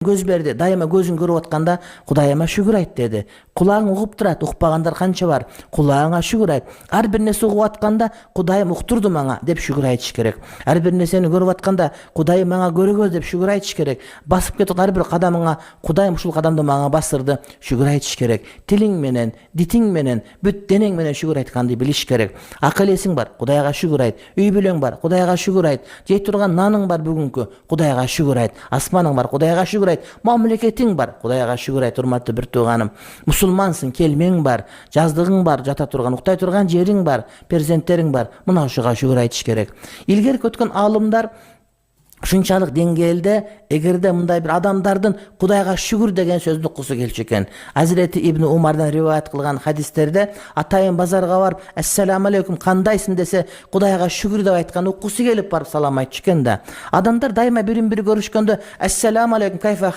Göz berdi. Дайыма көзүн көрүп атканда Кудайыма шүгүр айт деди. Кулагың угуп турат, укпагандар канча бар. Кулагыңа шүгүр айт. Ар бир нерсе угуп атканда Кудайым уктурду мага деп шүгүр айтыш керек. Ар бир нерсени көрүп атканда Кудайым мага көргөз деп шүгүр айтыш керек. Басып кетип ар бир кадамыңа Кудайым ушул кадамды мага басырды, шүгүр айтыш керек. Тилиң менен, дитиң менен, бүт денең менен шүгүр айтканды билиш керек. Акыл эсиң бар, Кудайга шүгүр айт. Үй бүлөң бар, Кудайга шүгүр айт. Жей турган наның бар бүгүнкү, Кудайга шүгүр айт. Асманың бар, Кудайга шүгүр айт. Мамлекетиң бар, Кудайга шүгүр айт. Урматтуу бир тууганым, мусулмансың, келмең бар, жаздыгың бар, жата турган, уктай турган жериң бар, перзенттериң бар. Мына ушуга шүгүр айтыш керек. Илгерки өткөн аалымдар ушунчалык деңгээлде эгерде мындай бир адамдардын Кудайга шүгүр деген сөздү уккусу келчү экен. Азирети Ибн Умардан риваят кылган хадистерде атайын базарга барып, "Ассаламу алейкум, кандайсың?" десе, Кудайга шүгүр деп айткан уккусу келип барып салам айтчу экен да. Адамдар дайыма бирин бири көрүшкөндө "Ассаламу алейкум, кайфа